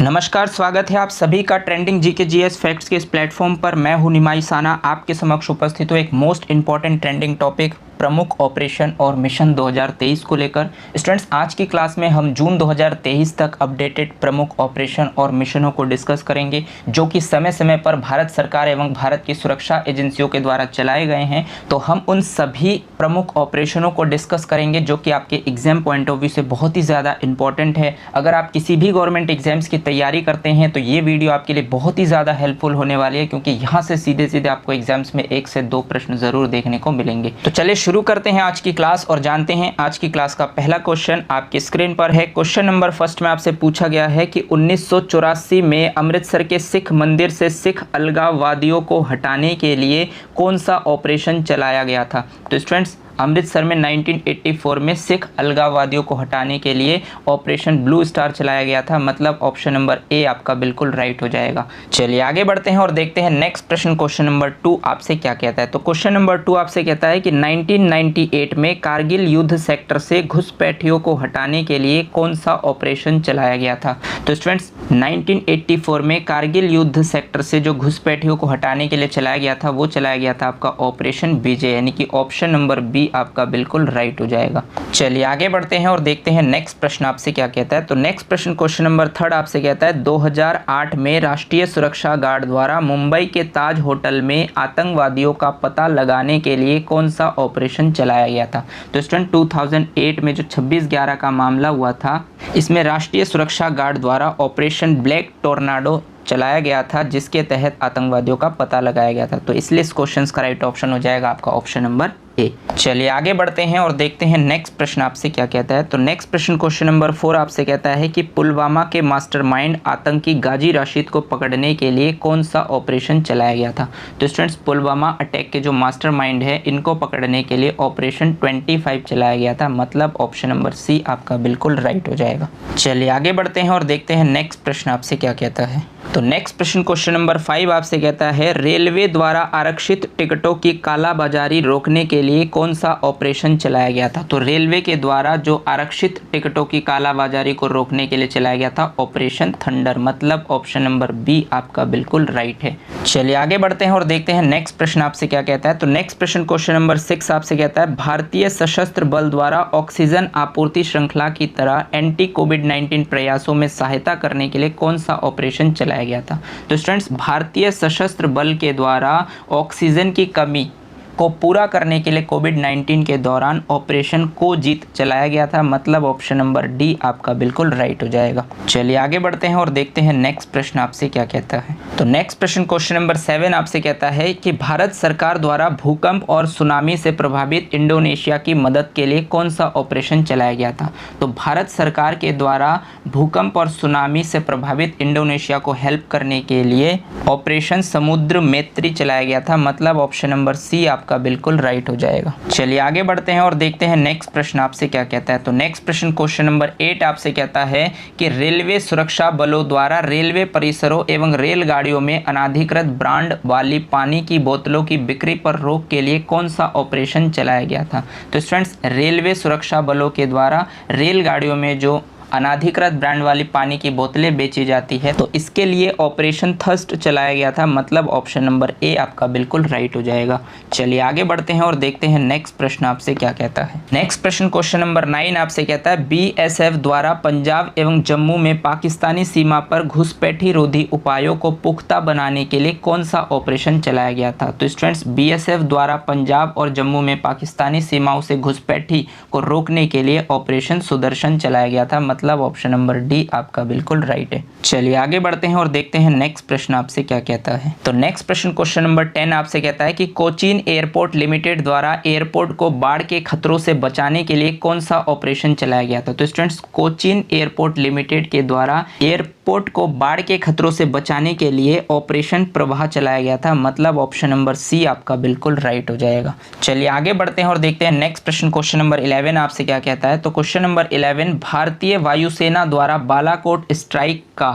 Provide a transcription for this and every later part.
नमस्कार, स्वागत है आप सभी का ट्रेंडिंग जीके जीएस फैक्ट्स के इस प्लेटफॉर्म पर। मैं हूं निमाई साना, आपके समक्ष उपस्थित हूं एक मोस्ट इंपॉर्टेंट ट्रेंडिंग टॉपिक प्रमुख ऑपरेशन और मिशन 2023 को लेकर। स्टूडेंट्स, आज की क्लास में हम जून 2023 तक अपडेटेड प्रमुख ऑपरेशन और मिशनों को डिस्कस करेंगे, जो कि समय समय पर भारत सरकार एवं भारत की सुरक्षा एजेंसियों के द्वारा चलाए गए हैं। तो हम उन सभी प्रमुख ऑपरेशनों को डिस्कस करेंगे जो कि आपके एग्जाम पॉइंट ऑफ व्यू से बहुत ही ज़्यादा इंपॉर्टेंट है। अगर आप किसी भी गवर्नमेंट एग्जाम्स की तैयारी करते हैं तो ये वीडियो आपके लिए बहुत ही ज़्यादा हेल्पफुल होने वाली है, क्योंकि यहाँ से सीधे सीधे आपको एग्जाम्स में 1 से 2 प्रश्न जरूर देखने को मिलेंगे। तो चलिए शुरू करते हैं आज की क्लास और जानते हैं आज की क्लास का पहला क्वेश्चन आपकी स्क्रीन पर है। क्वेश्चन नंबर फर्स्ट में आपसे पूछा गया है कि 1984 में अमृतसर के सिख मंदिर से सिख अलगाववादियों को हटाने के लिए कौन सा ऑपरेशन चलाया गया था? तो स्टूडेंट्स, अमृतसर में 1984 में सिख अलगाववादियों को हटाने के लिए ऑपरेशन ब्लू स्टार चलाया गया था, मतलब ऑप्शन नंबर ए आपका बिल्कुल राइट हो जाएगा। चलिए आगे बढ़ते हैं और देखते हैं नेक्स्ट प्रश्न। क्वेश्चन नंबर 2 आपसे क्या कहता है? तो क्वेश्चन नंबर 2 आपसे कहता है कि 1998 में कारगिल युद्ध सेक्टर से घुसपैठियों को हटाने के लिए कौन सा ऑपरेशन चलाया गया था? तो स्टूडेंट्स, 1984 में कारगिल युद्ध सेक्टर से जो घुसपैठियों को हटाने के लिए चलाया गया था वो चलाया गया था आपका ऑपरेशन विजय, यानी कि ऑप्शन नंबर बी आपका बिल्कुल राइट हो जाएगा। चलिए आगे बढ़ते हैं और देखते हैं नेक्स्ट प्रश्न आपसे क्या कहता है। तो नेक्स्ट प्रश्न क्वेश्चन नंबर 3 आपसे कहता है 2008 में राष्ट्रीय सुरक्षा गार्ड द्वारा मुंबई के ताज होटल में आतंकवादियों का पता लगाने के लिए कौन सा ऑपरेशन चलाया गया था? तो स्टूडेंट, 2008 में जो 26/11 का मामला हुआ था, इसमें राष्ट्रीय सुरक्षा गार्ड द्वारा ऑपरेशन ब्लैक टोर्नाडो चलाया गया था, जिसके तहत आतंकवादियों का पता लगाया गया था। तो इसलिए इस क्वेश्चन का राइट ऑप्शन हो जाएगा आपका ऑप्शन नंबर ए। चलिए आगे बढ़ते हैं और देखते हैं नेक्स्ट प्रश्न आपसे क्या कहता है। तो नेक्स्ट प्रश्न क्वेश्चन नंबर 4 आपसे कहता है कि पुलवामा के मास्टरमाइंड आतंकी गाजी राशिद को पकड़ने के लिए कौन सा ऑपरेशन चलाया गया था? तो स्टूडेंट्स, पुलवामा अटैक के जो मास्टरमाइंड है इनको पकड़ने के लिए ऑपरेशन 25 चलाया गया था, मतलब ऑप्शन नंबर सी आपका बिल्कुल राइट हो जाएगा। चलिए आगे बढ़ते हैं और देखते हैं नेक्स्ट प्रश्न आपसे क्या कहता है। तो नेक्स्ट प्रश्न क्वेश्चन नंबर 5 आपसे कहता है रेलवे द्वारा आरक्षित टिकटों की कालाबाजारी रोकने के लिए कौन सा ऑपरेशन चलाया गया था? तो रेलवे के द्वारा जो आरक्षित टिकटों की कालाबाजारी को रोकने के लिए चलाया गया था ऑपरेशन थंडर, मतलब ऑप्शन नंबर बी आपका बिल्कुल राइट है। चलिए आगे बढ़ते हैं और देखते हैं नेक्स्ट प्रश्न आपसे क्या कहता है। तो नेक्स्ट प्रश्न क्वेश्चन नंबर 6 आपसे कहता है भारतीय सशस्त्र बल द्वारा ऑक्सीजन आपूर्ति श्रृंखला की तरह एंटी कोविड-19 प्रयासों में सहायता करने के लिए कौन सा ऑपरेशन चलाया गया था? तो स्टूडेंट्स, भारतीय सशस्त्र बल के द्वारा ऑक्सीजन की कमी को पूरा करने के लिए कोविड-19 के दौरान ऑपरेशन को जीत चलाया गया था, मतलब ऑप्शन नंबर डी आपका बिल्कुल राइट हो जाएगा। चलिए आगे बढ़ते हैं और देखते हैं नेक्स्ट प्रश्न आपसे क्या कहता है। तो नेक्स्ट प्रश्न क्वेश्चन नंबर 7 आपसे कहता है कि भारत सरकार द्वारा भूकंप और सुनामी से प्रभावित इंडोनेशिया की मदद के लिए कौन सा ऑपरेशन चलाया गया था? तो भारत सरकार के द्वारा भूकंप और सुनामी से प्रभावित इंडोनेशिया को हेल्प करने के लिए ऑपरेशन समुद्र मैत्री चलाया गया था, मतलब ऑप्शन नंबर सी आपका बिल्कुल राइट हो जाएगा। चलिए आगे बढ़ते हैं और देखते हैं नेक्स्ट प्रश्न आपसे क्या कहता है। तो नेक्स्ट प्रश्न क्वेश्चन नंबर 8 आपसे कहता है कि रेलवे सुरक्षा बलों द्वारा रेलवे परिसरों एवं रेलगाड़ियों में अनाधिकृत ब्रांड वाली पानी की बोतलों की बिक्री पर रोक के लिए कौन सा ऑपरेशन चलाया गया था? तो स्टूडेंट्स, रेलवे सुरक्षा बलों के द्वारा रेलगाड़ियों में जो अनाधिकृत ब्रांड वाली पानी की बोतलें बेची जाती है, तो इसके लिए ऑपरेशन थर्स्ट चलाया गया था, मतलब ऑप्शन नंबर ए आपका बिल्कुल राइट हो जाएगा। चलिए आगे बढ़ते हैं और देखते हैं नेक्स्ट प्रश्न आपसे क्या कहता है। नेक्स्ट प्रश्न क्वेश्चन नंबर 9 आपसे कहता है बीएसएफ द्वारा पंजाब एवं जम्मू में पाकिस्तानी सीमा पर घुसपैठी रोधी उपायों को पुख्ता बनाने के लिए कौन सा ऑपरेशन चलाया गया था? तो स्टूडेंट्स, बीएसएफ द्वारा पंजाब और जम्मू में पाकिस्तानी सीमाओं से घुसपैठी को रोकने के लिए ऑपरेशन सुदर्शन चलाया गया था, मतलब ऑप्शन नंबर डी आपका बिल्कुल राइट है। चलिए आगे बढ़ते हैं और देखते हैं नेक्स्ट प्रश्न आपसे क्या कहता है। तो नेक्स्ट प्रश्न क्वेश्चन नंबर 10 आपसे कहता है कि कोचीन एयरपोर्ट लिमिटेड द्वारा एयरपोर्ट को बाढ़ के खतरों से बचाने के लिए कौन सा ऑपरेशन चलाया गया था? तो स्टूडेंट्स, कोचीन एयरपोर्ट लिमिटेड के द्वारा एयरपोर्ट को बाढ़ के खतरों से बचाने के लिए ऑपरेशन प्रवाह चलाया गया था, मतलब ऑप्शन नंबर सी आपका बिल्कुल राइट हो जाएगा। चलिए आगे बढ़ते हैं और देखते हैं नेक्स्ट प्रश्न क्वेश्चन नंबर 11 आपसे क्या कहता है। तो क्वेश्चन नंबर 11 भारतीय वायुसेना द्वारा बालाकोट स्ट्राइक का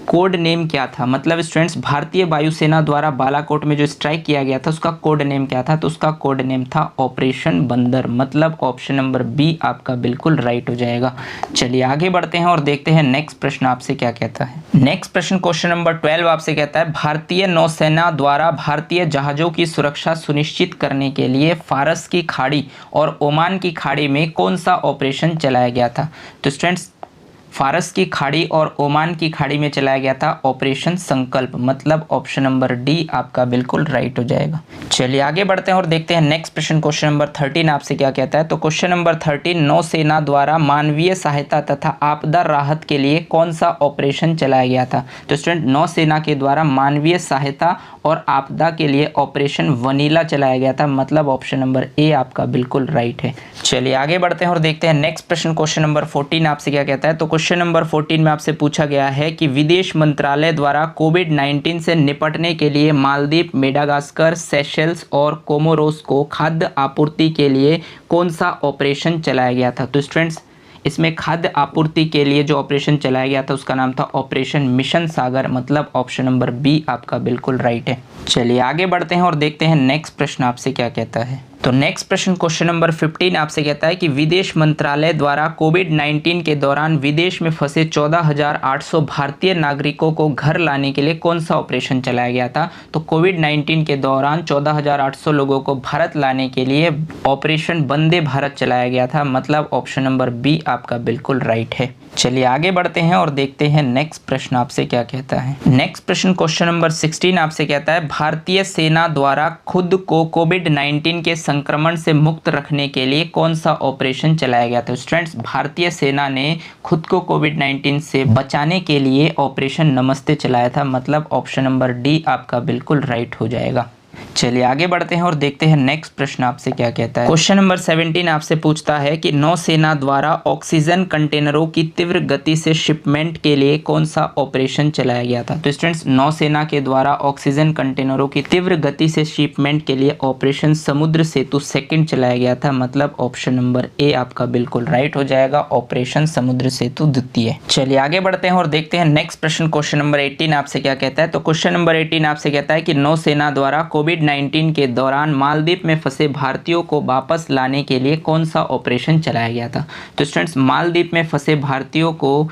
कोड नेम क्या था, मतलब स्टूडेंट्स भारतीय वायुसेना द्वारा बालाकोट में जो स्ट्राइक किया गया था उसका कोड नेम क्या था, तो उसका कोड नेम था ऑपरेशन बंदर, मतलब ऑप्शन नंबर बी आपका बिल्कुल राइट हो जाएगा। चलिए आगे बढ़ते हैं और देखते हैं नेक्स्ट प्रश्न आपसे क्या कहता है। नेक्स्ट प्रश्न क्वेश्चन नंबर 12 आपसे कहता है भारतीय नौसेना द्वारा भारतीय जहाजों की सुरक्षा सुनिश्चित करने के लिए फारस की खाड़ी और ओमान की खाड़ी में कौन सा ऑपरेशन चलाया गया था। तो स्टूडेंट्स फारस की खाड़ी और ओमान की खाड़ी में चलाया गया था ऑपरेशन संकल्प, मतलब ऑप्शन नंबर डी आपका बिल्कुल राइट हो जाएगा। चलिए आगे बढ़ते हैं और देखते हैं नेक्स्ट प्रश्न क्वेश्चन नंबर 13 आपसे क्या कहता है। तो क्वेश्चन नंबर 13 नौसेना द्वारा मानवीय सहायता तथा आपदा राहत के लिए कौन सा ऑपरेशन चलाया गया था। तो स्टूडेंट नौसेना के द्वारा मानवीय सहायता और आपदा के लिए ऑपरेशन वनीला चलाया गया था, मतलब ऑप्शन नंबर ए आपका बिल्कुल राइट है। चलिए आगे बढ़ते हैं और देखते हैं नेक्स्ट प्रश्न क्वेश्चन नंबर 14 आपसे क्या कहता है। तो क्वेश्चन नंबर 14 में आपसे पूछा गया है कि विदेश मंत्रालय द्वारा कोविड-19 से निपटने के लिए मालदीव, मेडागास्कर, सेशेल्स और कोमोरोस को खाद्य आपूर्ति के लिए कौन सा ऑपरेशन चलाया गया था। तो स्टूडेंट्स इसमें खाद्य आपूर्ति के लिए जो ऑपरेशन चलाया गया था उसका नाम था ऑपरेशन मिशन सागर, मतलब ऑप्शन नंबर बी आपका बिल्कुल राइट है। चलिए आगे बढ़ते हैं और देखते हैं नेक्स्ट प्रश्न आपसे क्या कहता है। तो नेक्स्ट प्रश्न क्वेश्चन नंबर 15 आपसे कहता है कि विदेश मंत्रालय द्वारा कोविड-19 के दौरान विदेश में फंसे 14,800 भारतीय नागरिकों को घर लाने के लिए कौन सा ऑपरेशन चलाया गया था। तो कोविड-19 के दौरान 14,800 लोगों को भारत लाने के लिए ऑपरेशन वंदे भारत चलाया गया था, मतलब ऑप्शन नंबर बी आपका बिल्कुल राइट है। चलिए आगे बढ़ते हैं और देखते हैं नेक्स्ट प्रश्न आपसे क्या कहता है। नेक्स्ट प्रश्न क्वेश्चन नंबर 16 आपसे कहता है भारतीय सेना द्वारा खुद को कोविड-19 के संक्रमण से मुक्त रखने के लिए कौन सा ऑपरेशन चलाया गया था। स्टूडेंट्स भारतीय सेना ने खुद को कोविड-19 से बचाने के लिए ऑपरेशन नमस्ते चलाया था, मतलब ऑप्शन नंबर डी आपका बिल्कुल राइट हो जाएगा। चलिए आगे बढ़ते हैं और देखते हैं नेक्स्ट प्रश्न आपसे क्या कहता है। क्वेश्चन नंबर 17 आपसे पूछता है कि नौसेना द्वारा ऑक्सीजन कंटेनरों की तीव्र गति से शिपमेंट के लिए कौन सा ऑपरेशन चलाया गया था। तो स्टूडेंट्स नौसेना के द्वारा ऑक्सीजन कंटेनरों की तीव्र गति से शिपमेंट के लिए ऑपरेशन समुद्र सेतु सेकंड चलाया गया था, मतलब ऑप्शन नंबर ए आपका बिल्कुल राइट हो जाएगा, ऑपरेशन समुद्र सेतु द्वितीय। चलिए आगे बढ़ते हैं और देखते हैं नेक्स्ट प्रश्न क्वेश्चन नंबर 18 आपसे क्या कहता है। तो क्वेश्चन नंबर 18 आपसे कहता है कि नौसेना द्वारा कोविड-19 के दौरान मालदीव में फंसे भारतीयों को वापस लाने के लिए कौन सा ऑपरेशन चलाया गया था। तो स्टूडेंट्स मालदीव में फंसे भारतीयों को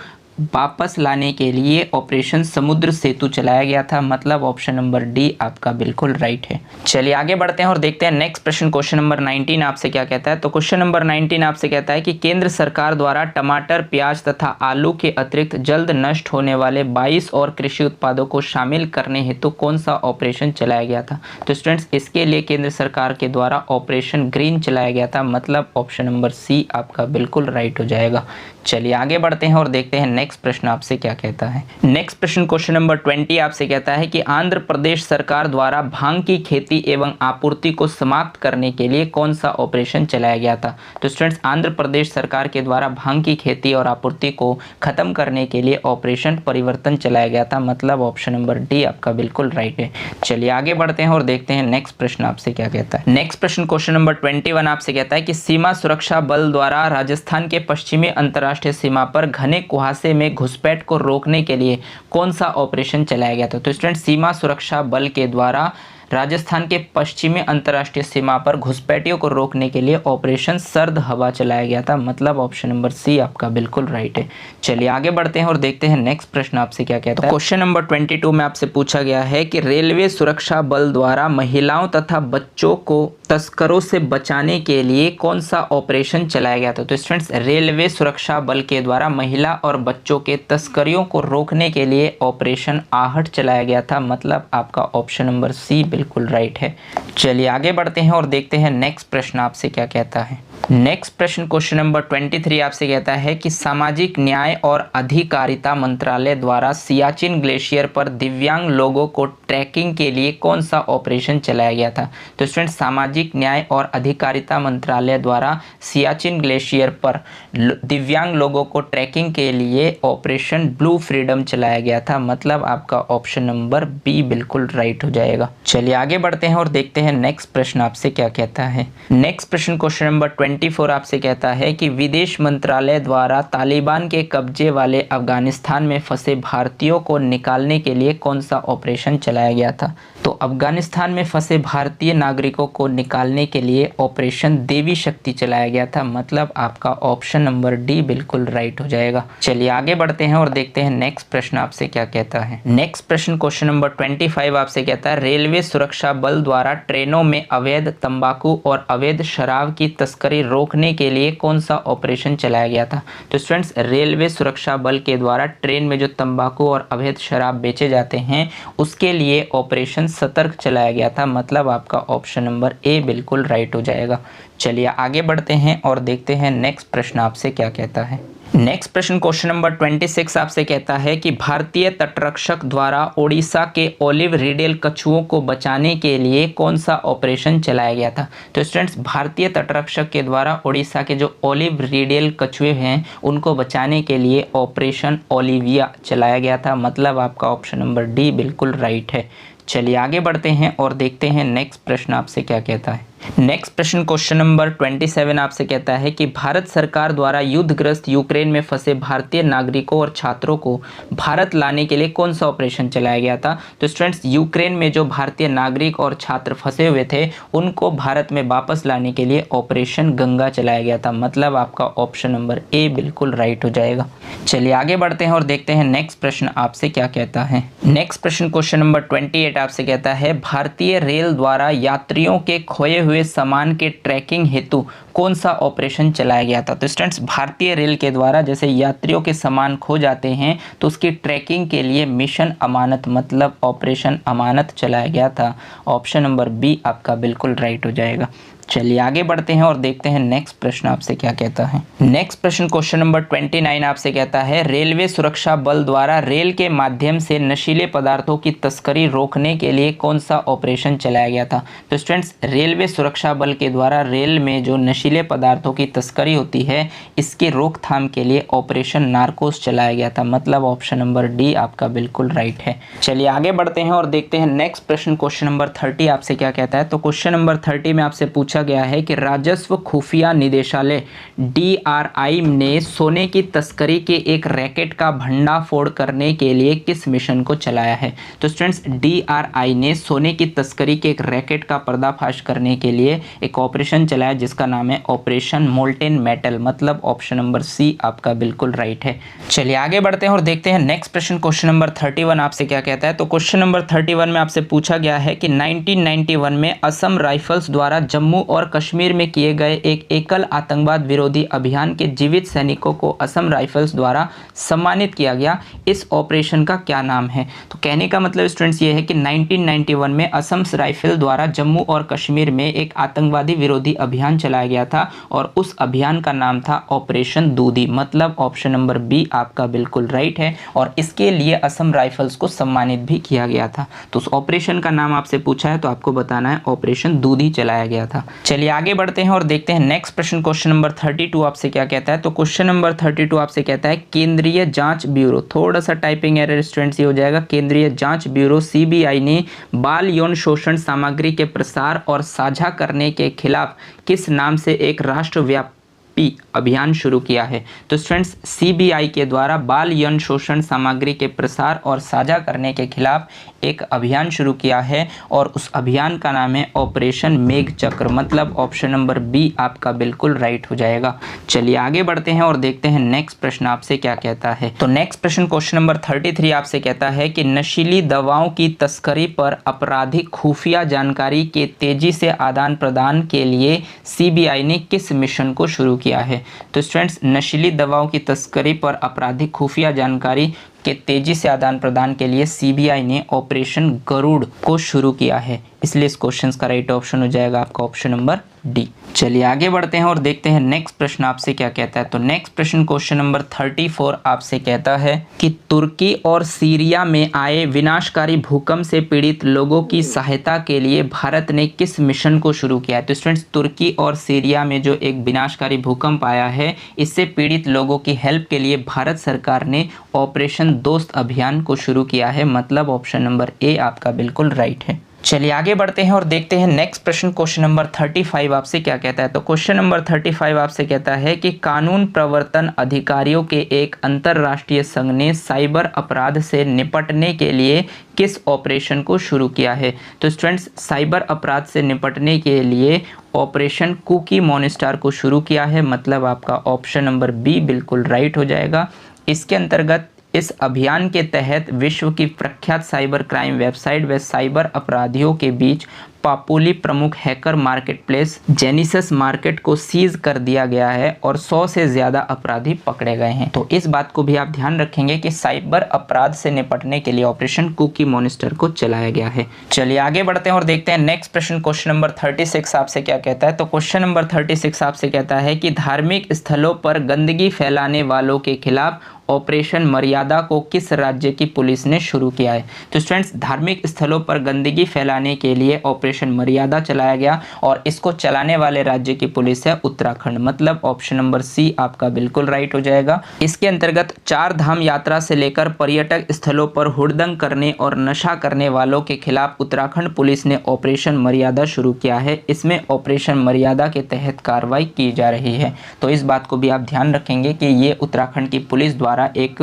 वापस लाने के लिए ऑपरेशन समुद्र सेतु चलाया गया था, मतलब ऑप्शन नंबर डी आपका बिल्कुल राइट है। चलिए आगे बढ़ते हैं और देखते हैं नेक्स्ट प्रश्न क्वेश्चन नंबर 19 आपसे क्या कहता है। तो क्वेश्चन नंबर 19 आपसे कहता है कि केंद्र सरकार द्वारा टमाटर, प्याज तथा आलू के अतिरिक्त जल्द नष्ट होने वाले 22 और कृषि उत्पादों को शामिल करने हेतु कौन सा ऑपरेशन चलाया गया था। तो स्टूडेंट्स इसके लिए केंद्र सरकार के द्वारा ऑपरेशन ग्रीन चलाया गया था, मतलब ऑप्शन नंबर सी आपका बिल्कुल राइट हो जाएगा। चलिए आगे बढ़ते हैं और देखते हैं नेक्स्ट प्रश्न आपसे क्या कहता है। नेक्स्ट प्रश्न क्वेश्चन नंबर 20 आपसे कहता है कि आंध्र प्रदेश सरकार द्वारा भांग की खेती एवं आपूर्ति को समाप्त करने के लिए कौन सा ऑपरेशन चलाया गया था। तो स्टूडेंट्स आंध्र प्रदेश सरकार के द्वारा भांग की खेती और आपूर्ति को खत्म करने के लिए ऑपरेशन परिवर्तन चलाया गया था, मतलब ऑप्शन नंबर डी आपका बिल्कुल राइट है। चलिए आगे बढ़ते हैं और देखते हैं नेक्स्ट प्रश्न आपसे क्या कहता है। नेक्स्ट प्रश्न क्वेश्चन नंबर 21 आपसे कहता है कि सीमा सुरक्षा बल द्वारा राजस्थान के पश्चिमी अंतर्राष्ट्रीय सीमा पर घने कुहासे में घुसपैठ को रोकने के लिए कौन सा ऑपरेशन चलाया गया था। तो स्टूडेंट सीमा सुरक्षा बल के द्वारा राजस्थान के पश्चिमी अंतर्राष्ट्रीय सीमा पर घुसपैठियों को रोकने के लिए ऑपरेशन सर्द हवा चलाया गया था, मतलब ऑप्शन नंबर सी आपका बिल्कुल राइट है। चलिए आगे बढ़ते हैं और देखते हैं नेक्स्ट प्रश्न आपसे क्या कहता है। क्वेश्चन नंबर 22 में आपसे पूछा गया है कि रेलवे सुरक्षा बल द्वारा महिलाओं तथा बच्चों को तस्करों से बचाने के लिए कौन सा ऑपरेशन चलाया गया था। तो स्टूडेंट्स रेलवे सुरक्षा बल के द्वारा महिला और बच्चों के तस्करियों को रोकने के लिए ऑपरेशन आहट चलाया गया था, मतलब आपका ऑप्शन नंबर सी बिल्कुल राइट है। चलिए आगे बढ़ते हैं और देखते हैं नेक्स्ट प्रश्न आपसे क्या कहता है। नेक्स्ट प्रश्न क्वेश्चन नंबर 23 आपसे कहता है कि सामाजिक न्याय और अधिकारिता मंत्रालय द्वारा सियाचिन ग्लेशियर पर दिव्यांग लोगों को ट्रैकिंग के लिए कौन सा ऑपरेशन चलाया गया था। तो स्टूडेंट सामाजिक न्याय और अधिकारिता मंत्रालय द्वारा सियाचिन ग्लेशियर पर दिव्यांग लोगों को ट्रैकिंग के लिए ऑपरेशन ब्लू फ्रीडम चलाया गया था, मतलब आपका ऑप्शन नंबर बी बिल्कुल राइट हो जाएगा। चलिए आगे बढ़ते हैं और देखते हैं नेक्स्ट प्रश्न आपसे क्या कहता है। नेक्स्ट प्रश्न क्वेश्चन नंबर 24 आपसे कहता है कि विदेश मंत्रालय द्वारा तालिबान के कब्जे वाले अफगानिस्तान में फंसे भारतीयों को निकालने के लिए कौन सा ऑपरेशन चलाया गया था। तो अफगानिस्तान में फंसे भारतीय नागरिकों को निकालने के लिए ऑपरेशन देवी शक्ति चलाया गया था, मतलब आपका ऑप्शन नंबर डी बिल्कुल राइट हो जाएगा। चलिए आगे बढ़ते हैं और देखते हैं नेक्स्ट प्रश्न आपसे क्या कहता है। नेक्स्ट प्रश्न क्वेश्चन नंबर 25 आपसे कहता है रेलवे सुरक्षा बल द्वारा ट्रेनों में अवैध तंबाकू और अवैध शराब की तस्करी रोकने के लिए कौन सा ऑपरेशन चलाया गया था। तो स्टूडेंट्स, रेलवे सुरक्षा बल के द्वारा ट्रेन में जो तंबाकू और अवैध शराब बेचे जाते हैं उसके लिए ऑपरेशन सतर्क चलाया गया था, मतलब आपका ऑप्शन नंबर ए बिल्कुल राइट हो जाएगा। चलिए आगे बढ़ते हैं और देखते हैं नेक्स्ट प्रश्न आपसे क्या कहता है। नेक्स्ट प्रश्न क्वेश्चन नंबर 26 आपसे कहता है कि भारतीय तटरक्षक द्वारा ओडिशा के ओलिव रिडेल कछुओं को बचाने के लिए कौन सा ऑपरेशन चलाया गया था। तो स्टूडेंट्स, भारतीय तटरक्षक के द्वारा ओडिशा के जो ओलिव रिडेल कछुए हैं उनको बचाने के लिए ऑपरेशन ओलिविया चलाया गया था, मतलब आपका ऑप्शन नंबर डी बिल्कुल राइट है। चलिए आगे बढ़ते हैं और देखते हैं नेक्स्ट प्रश्न आपसे क्या कहता है। नेक्स्ट प्रश्न क्वेश्चन नंबर 27 आपसे कहता है कि भारत सरकार द्वारा युद्धग्रस्त यूक्रेन में फंसे भारतीय नागरिकों और छात्रों को भारत लाने के लिए कौन सा ऑपरेशन चलाया गया था। तो स्टूडेंट्स, यूक्रेन में जो भारतीय नागरिक और छात्र फंसे हुए थे उनको भारत में वापस लाने के लिए ऑपरेशन गंगा चलाया गया था, मतलब आपका ऑप्शन नंबर ए बिल्कुल राइट हो जाएगा। चलिए आगे बढ़ते हैं और देखते हैं नेक्स्ट प्रश्न आपसे क्या कहता है। नेक्स्ट प्रश्न क्वेश्चन नंबर 28 आपसे कहता है भारतीय रेल द्वारा यात्रियों के खोए हुए सामान के ट्रैकिंग हेतु कौन सा ऑपरेशन चलाया गया था। तो स्टूडेंट्स, भारतीय रेल के द्वारा जैसे यात्रियों के सामान खो जाते हैं तो उसकी ट्रैकिंग के लिए मिशन अमानत, मतलब ऑपरेशन अमानत चलाया गया था। ऑप्शन नंबर बी आपका बिल्कुल राइट हो जाएगा। चलिए आगे बढ़ते हैं और देखते हैं नेक्स्ट प्रश्न आपसे क्या कहता है। नेक्स्ट प्रश्न क्वेश्चन नंबर 29 आपसे कहता है रेलवे सुरक्षा बल द्वारा रेल के माध्यम से नशीले पदार्थों की तस्करी रोकने के लिए कौन सा ऑपरेशन चलाया गया था। तो स्टूडेंट्स, रेलवे सुरक्षा बल के द्वारा रेल में जो नशीले पदार्थों की तस्करी होती है इसकी रोकथाम के लिए ऑपरेशन नार्कोस चलाया गया था, मतलब ऑप्शन नंबर डी आपका बिल्कुल राइट है। चलिए आगे बढ़ते हैं और देखते हैं नेक्स्ट प्रश्न क्वेश्चन नंबर 30 आपसे क्या कहता है। तो क्वेश्चन नंबर 30 में आपसे पूछा गया है कि राजस्व खुफिया निदेशालय DRI ने सोने की तस्करी के एक रैकेट का भंडाफोड़ करने के लिए किस मिशन को चलाया है। तो स्टूडेंट्स, DRI ने सोने की तस्करी के एक रैकेट का पर्दाफाश करने के लिए एक ऑपरेशन चलाया जिसका नाम है ऑपरेशन मोल्टेन मेटल, मतलब ऑप्शन नंबर सी आपका बिल्कुल राइट है। चलिए आगे बढ़ते हैं और देखते हैं नेक्स्ट प्रश्न क्वेश्चन नंबर 31 आपसे क्या कहता है। तो क्वेश्चन नंबर 31 में आपसे पूछा गया है कि 1991 में असम राइफल्स द्वारा जम्मू और कश्मीर में किए गए एक एकल आतंकवाद विरोधी अभियान के जीवित सैनिकों को असम राइफल्स द्वारा सम्मानित किया गया। इस ऑपरेशन का क्या नाम है। तो कहने का मतलब स्टूडेंट्स ये है कि 1991 में असम राइफल द्वारा जम्मू और कश्मीर में एक आतंकवादी विरोधी अभियान चलाया गया था और उस अभियान का नाम था ऑपरेशन दूधी, मतलब ऑप्शन नंबर बी आपका बिल्कुल राइट है। और इसके लिए असम राइफल्स को सम्मानित भी किया गया था। तो उस ऑपरेशन का नाम आपसे पूछा है तो आपको बताना है ऑपरेशन दूधी चलाया गया था। चलिए आगे बढ़ते हैं और देखते हैं नेक्स्ट प्रश्न क्वेश्चन नंबर 32 आपसे क्या कहता है। तो क्वेश्चन नंबर 32 आपसे कहता है केंद्रीय जांच ब्यूरो, थोड़ा सा टाइपिंग एरर स्टूडेंट्स ये हो जाएगा, केंद्रीय जांच ब्यूरो CBI ने बाल यौन शोषण सामग्री के प्रसार और साझा करने के खिलाफ किस नाम से एक राष्ट्रव्यापी अभियान शुरू किया है। तो स्टूडेंट्स, CBI के द्वारा बाल यौन शोषण सामग्री के प्रसार और साझा करने के खिलाफ एक अभियान शुरू किया है और उस अभियान का नाम है ऑपरेशन मेघ चक्र, मतलब ऑप्शन नंबर बी आपका बिल्कुल राइट हो जाएगा। चलिए आगे बढ़ते हैं और देखते हैं नेक्स्ट प्रश्न आपसे क्या कहता है। तो नेक्स्ट प्रश्न क्वेश्चन नंबर 33 आपसे कहता है कि नशीली दवाओं की तस्करी पर आपराधिक खुफिया जानकारी के तेजी से आदान प्रदान के लिए CBI ने किस मिशन को शुरू किया है। तो स्टूडेंट्स, नशीली दवाओं की तस्करी पर आपराधिक खुफिया जानकारी के तेजी से आदान प्रदान के लिए CBI ने ऑपरेशन गरुड़ को शुरू किया है, इसलिए इस क्वेश्चन का राइट ऑप्शन हो जाएगा आपका ऑप्शन नंबर डी। चलिए आगे बढ़ते हैं और देखते हैं नेक्स्ट प्रश्न आपसे क्या कहता है। तो नेक्स्ट प्रश्न क्वेश्चन नंबर 34 आपसे कहता है कि तुर्की और सीरिया में आए विनाशकारी भूकंप से पीड़ित लोगों की सहायता के लिए भारत ने किस मिशन को शुरू किया है। तो स्टूडेंट्स, तुर्की और सीरिया में जो एक विनाशकारी भूकंप आया है इससे पीड़ित लोगों की हेल्प के लिए भारत सरकार ने ऑपरेशन दोस्त अभियान को शुरू किया है, मतलब ऑप्शन नंबर ए आपका बिल्कुल राइट है। चलिए आगे बढ़ते हैं और देखते हैं नेक्स्ट प्रश्न। क्वेश्चन नंबर 35 आपसे क्या कहता है। तो क्वेश्चन नंबर 35 आपसे कहता है कि कानून प्रवर्तन अधिकारियों के एक अंतर्राष्ट्रीय संघ ने साइबर अपराध से निपटने के लिए किस ऑपरेशन को शुरू किया है। तो स्टूडेंट्स, साइबर अपराध से निपटने के लिए ऑपरेशन कुकी मॉनिस्टर को शुरू किया है, मतलब आपका ऑप्शन नंबर बी बिल्कुल राइट हो जाएगा। इसके अंतर्गत इस अभियान के तहत विश्व की प्रख्यात साइबर क्राइम वेबसाइट व साइबर अपराधियों के बीच पापुली प्रमुख हैकर मार्केटप्लेस जेनिसस मार्केट को सीज कर दिया गया है और 100 से ज़्यादा अपराधी पकड़े गए हैं। तो इस बात को भी आप ध्यान रखेंगे कि साइबर अपराध से निपटने के लिए ऑपरेशन कुकी मॉनिस्टर को चलाया गया है। चलिए आगे बढ़ते हैं और देखते हैं नेक्स्ट प्रश्न। क्वेश्चन नंबर 36 आपसे क्या कहता है। तो क्वेश्चन नंबर 36 आपसे कहता है कि धार्मिक स्थलों पर गंदगी फैलाने वालों के खिलाफ ऑपरेशन मर्यादा को किस राज्य की पुलिस ने शुरू किया है। तो स्टूडेंट्स, धार्मिक स्थलों पर गंदगी फैलाने के लिए ऑपरेशन मर्यादा चलाया गया और इसको चलाने वाले राज्य की पुलिस है उत्तराखंड, मतलब ऑप्शन नंबर सी आपका बिल्कुल राइट हो जाएगा। इसके अंतर्गत 4 धाम यात्रा से लेकर पर्यटक स्थलों पर हुड़दंग करने और नशा करने वालों के खिलाफ उत्तराखंड पुलिस ने ऑपरेशन मर्यादा शुरू किया है। इसमें ऑपरेशन मर्यादा के तहत कार्रवाई की जा रही है। तो इस बात को भी आप ध्यान रखेंगे कि ये उत्तराखंड की पुलिस द्वारा एक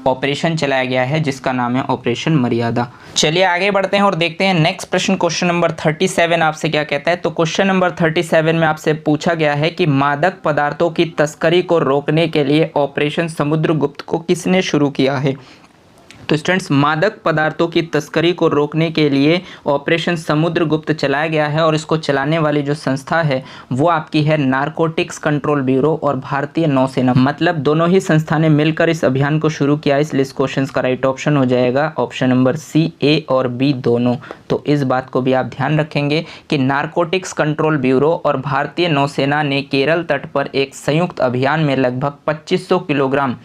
ऑपरेशन चलाया गया है जिसका नाम है ऑपरेशन मर्यादा। चलिए आगे बढ़ते हैं और देखते हैं नेक्स्ट प्रश्न। क्वेश्चन नंबर 37 आपसे क्या कहता है। तो क्वेश्चन नंबर 37 में आपसे पूछा गया है कि मादक पदार्थों की तस्करी को रोकने के लिए ऑपरेशन समुद्रगुप्त को किसने शुरू किया है। तो स्टूडेंट्स, मादक पदार्थों की तस्करी को रोकने के लिए ऑपरेशन समुद्रगुप्त चलाया गया है और इसको चलाने वाली जो संस्था है वो आपकी है नारकोटिक्स कंट्रोल ब्यूरो और भारतीय नौसेना, मतलब दोनों ही संस्था ने मिलकर इस अभियान को शुरू किया। इसलिए इस क्वेश्चन का राइट ऑप्शन हो जाएगा ऑप्शन नंबर सी, ए और बी दोनों। तो इस बात को भी आप ध्यान रखेंगे कि नारकोटिक्स कंट्रोल ब्यूरो और भारतीय नौसेना ने केरल तट पर एक संयुक्त अभियान में लगभग 2500 किलोग्राम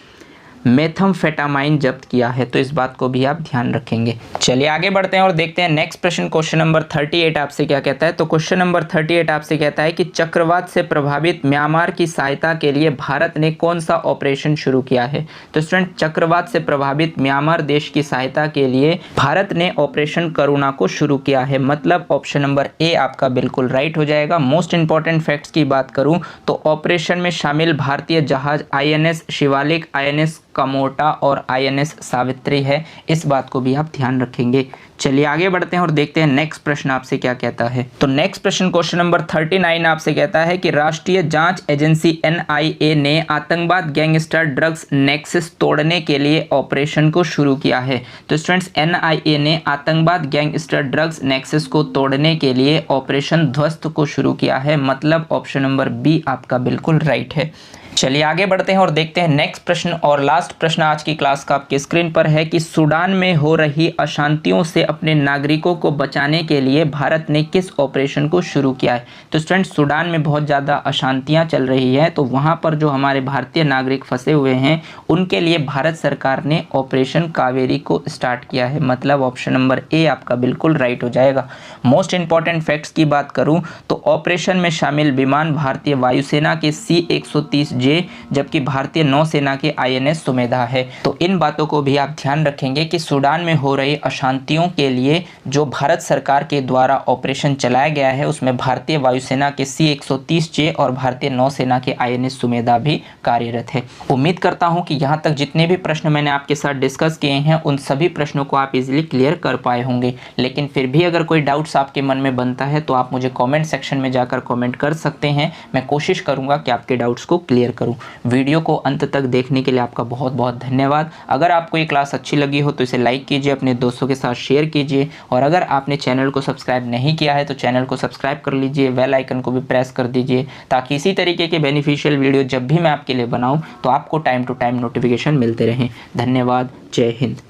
मेथाम्फेटामाइन जब्त किया है। तो इस बात को भी आप ध्यान रखेंगे। चलिए आगे बढ़ते हैं और देखते हैं नेक्स्ट प्रश्न। क्वेश्चन नंबर 38 आपसे क्या कहता है। तो क्वेश्चन नंबर 38 आपसे कहता है कि चक्रवात से प्रभावित म्यांमार की सहायता के लिए भारत ने कौन सा ऑपरेशन शुरू किया है। तो स्टूडेंट, चक्रवात से प्रभावित म्यांमार देश की सहायता के लिए भारत ने ऑपरेशन करुणा को शुरू किया है, मतलब ऑप्शन नंबर ए आपका बिल्कुल राइट हो जाएगा। मोस्ट इंपॉर्टेंट फैक्ट्स की बात करूं तो ऑपरेशन में शामिल भारतीय जहाज INS शिवालिक, INS कमोटा और INS सावित्री है। इस बात को भी आप ध्यान रखेंगे। चलिए आगे बढ़ते हैं और देखते हैं नेक्स्ट प्रश्न आपसे क्या कहता है। तो नेक्स्ट प्रश्न क्वेश्चन नंबर 39 आपसे कहता है कि राष्ट्रीय जांच एजेंसी NIA ने आतंकवाद गैंगस्टर ड्रग्स नेक्सस तोड़ने के लिए ऑपरेशन को शुरू किया है। तो स्टूडेंट्स, NIA ने आतंकवाद गैंगस्टर ड्रग्स नेक्सस को तोड़ने के लिए ऑपरेशन ध्वस्त को शुरू किया है, मतलब ऑप्शन नंबर बी आपका बिल्कुल राइट है। चलिए आगे बढ़ते हैं और देखते हैं नेक्स्ट प्रश्न और लास्ट प्रश्न आज की क्लास का आपकी स्क्रीन पर है कि सूडान में हो रही अशांतियों से अपने नागरिकों को बचाने के लिए भारत ने किस ऑपरेशन को शुरू किया है। तो स्टूडेंट्स, सूडान में बहुत ज़्यादा अशांतियां चल रही है, तो वहां पर जो हमारे भारतीय नागरिक फंसे हुए हैं उनके लिए भारत सरकार ने ऑपरेशन कावेरी को स्टार्ट किया है, मतलब ऑप्शन नंबर ए आपका बिल्कुल राइट हो जाएगा। मोस्ट इंपॉर्टेंट फैक्ट्स की बात करूँ तो ऑपरेशन में शामिल विमान भारतीय वायुसेना के C-130J जबकि भारतीय नौसेना के INS सुमेधा है। तो इन बातों को भी आप ध्यान रखेंगे कि सूडान में हो रही अशांतियों के लिए जो भारत सरकार के द्वारा ऑपरेशन चलाया गया है उसमें भारतीय वायुसेना के C-130J और भारतीय नौसेना के INS सुमेधा भी कार्यरत है। उम्मीद करता हूं कि यहाँ तक जितने भी प्रश्न मैंने आपके साथ डिस्कस किए हैं उन सभी प्रश्नों को आप इजीली क्लियर कर पाए होंगे, लेकिन फिर भी अगर कोई डाउट्स आपके मन में बनता है तो आप मुझे कॉमेंट सेक्शन में जाकर कॉमेंट कर सकते हैं। मैं कोशिश करूँगा कि आपके डाउट्स को क्लियर करूं। वीडियो को अंत तक देखने के लिए आपका बहुत बहुत धन्यवाद। अगर आपको ये क्लास अच्छी लगी हो तो इसे लाइक कीजिए, अपने दोस्तों के साथ शेयर कीजिए और अगर आपने चैनल को सब्सक्राइब नहीं किया है तो चैनल को सब्सक्राइब कर लीजिए, बेल आइकन को भी प्रेस कर दीजिए ताकि इसी तरीके के बेनिफिशियल वीडियो जब भी मैं आपके लिए बनाऊँ तो आपको टाइम टू टाइम नोटिफिकेशन मिलते रहें। धन्यवाद। जय हिंद।